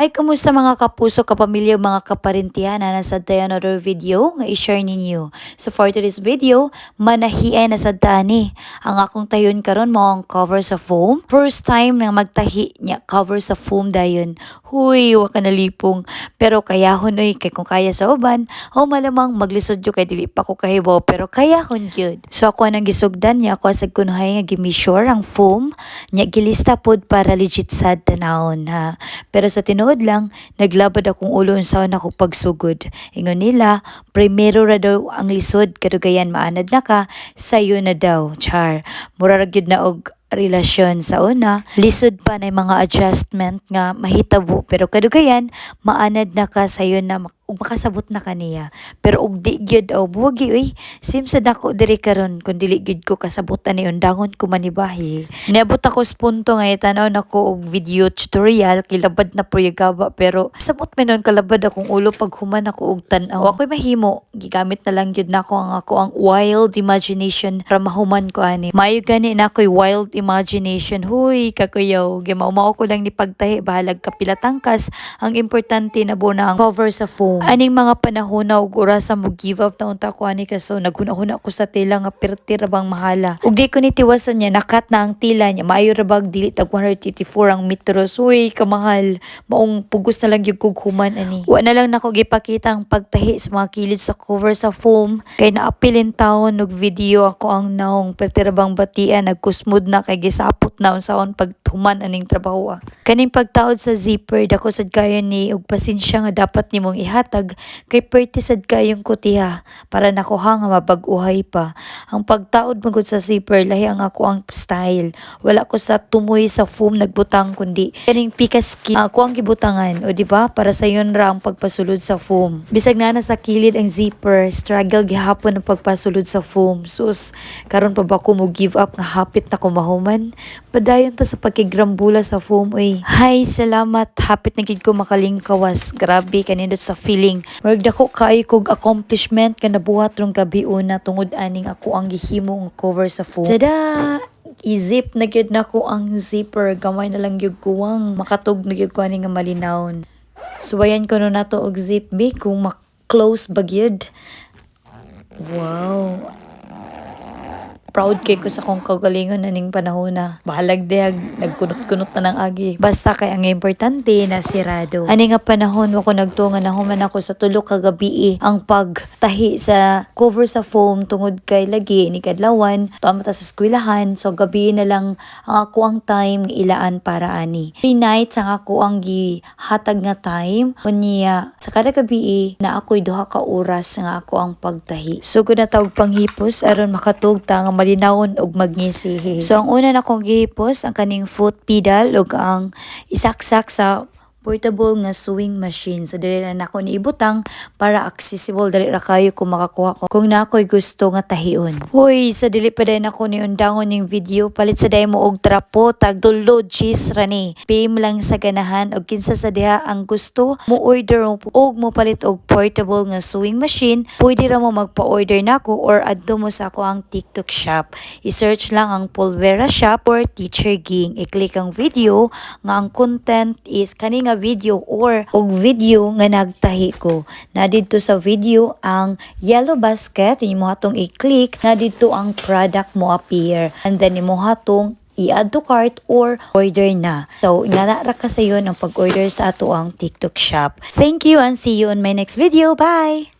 Ay, kamusta mga kapuso, kapamilya, mga kaparintihan na nasa tayo another video nga i-share ninyo. So for today's video, manahiay na sa tani. Ang akong tayon karon mo ang cover sa foam. First time na magtahi niya cover sa foam dayon. Huy, wa ka nalipong. Pero kayahon oy, kay kung kaya sa uban, o malamang maglisod yo kay dili pa ko kahibaw, pero kayahon gyud. So ako nang gisugdan niya, ako sa kunuhay nga gimeasure ang foam, nya gilista pod para legit sad tanawon ha. Pero sa tinuod lang, naglabad akong ulo unsaon ako pagsugod. Ingon nila, primero ra daw ang lisod, kadugayan maanad na ka, sayo na daw, char. Mura ra gyud na og relasyon sa una, lisod pa na mga adjustment nga mahitabo, pero kadugayan maanad na ka, sayo na ug makasabot na kaniya. Pero og di gyud aw buwagi oy, simsa dako diri karon kun dili gyud ko kasabutan ni undangon ko manibahi. Niabot ako sa punto nga itanaw nako og video tutorial kilabad na proyegaba, pero sabot man nun kalabad akong ulo pag human ako og tan-aw. Ako'y mahimo, gigamit na lang gyud nako ang wild imagination para mahuman ko ani. Mayo gani nako'y wild imagination. Huy, kakuyaw, gimaumaw ko lang ni pagtahi bahalag kapila tangkas. Ang importante na na ang cover sa foam. Aning mga panahon na ug orasa mo give up na unta ko ani kaso naghuna-huna ko sa tela nga perti ra bang mahala. Ug di ko ni tiwason niya nakat na ang tila niya. Maayo ra bag dili tag 184 ang metros. Uy, kamahal. Maong pugos na lang yung kughuman ani. Wa na lang nako gipakita ang pagtahi sa mga kilid sa cover sa foam kay naapilin taon og video ako ang naong perti ra bang batian nagkusmod na kay gisapot na unsaon pagtuman aning trabaho. Kaning pagtaod sa zipper dako sad kayo ni og pasensya nga dapat nimong ihatag kay perti sad kayong kutiha para nakuha nga mabag-uhay pa. Ang pagtaod magud sa zipper lahi ang ako ang style. Wala ko sa tumoy sa foam nagbutang kundi kaning pikaski ako ang gibutangan o di ba para sa yon ra ang pagpasulod sa foam. Bisag na sa kilid ang zipper, struggle gihapon ang pagpasulod sa foam. Sus, karon pa ba ko mo give up nga hapit na ko mahuman? Padayon ta sa pagkigrambula sa foam oy. Hay, salamat, hapit na gid ko makalingkawas. Grabe kanindot sa feeling. Murag dako kaayo kog accomplishment nga nabuhat rong gabi una tungod aning ako ang gihimo nga cover sa foam. Tada! I-zip na gyud nako ang zipper, gamay na lang gyud kuwang makatug na gyud ko ani nga malinawon. Suwayan ko no nato og zip bi kung close ba gyud. Wow. Proud kay ko sa kong kagalingon aning panahon na bahalag dehag nagkunot-kunot na ng agi. Basta kay ang importante na sirado. Ani nga panahon mo ko nagtungan na human ako sa tulo ka gabi ang pagtahi sa cover sa foam tungod kay lagi ni kadlawan tuwa ta sa eskwelahan, so gabi na lang ang ako ang time ilaan para ani. 3 nights ang ako ang gihatag nga time unya sa kada gabi na ako'y duha ka oras nga ako ang pagtahi. So gud na tawag panghipos aron makatug ta nga malinawon og magngisi. So ang una na kong gihipos ang kaning foot pedal ug ang isaksak sa portable nga sewing machine. So dili na nako niibutang para accessible dali ra kayo kung makakuha ko kung nakoy gusto nga tahion. Hoy, sa dili pa din ako ni undangon ning video, palit sa day mo og trapo tag tulo cheese ra ni. PM lang sa ganahan og kinsa sa diha ang gusto mo order og mo palit og portable nga sewing machine, pwede ra mo magpa-order nako or adto mo sa ako ang TikTok shop. I-search lang ang Polvera Shop or Teacher Ging. I-click ang video nga ang content is kani nga video or og video nga nagtahi ko. Na dito sa video ang yellow basket, imo hatong i-click, na dito ang product mo appear. And then imo hatong i-add to cart or order na. So, ingana ra ka sayon ang pag-order sa ato ang TikTok shop. Thank you and see you on my next video. Bye!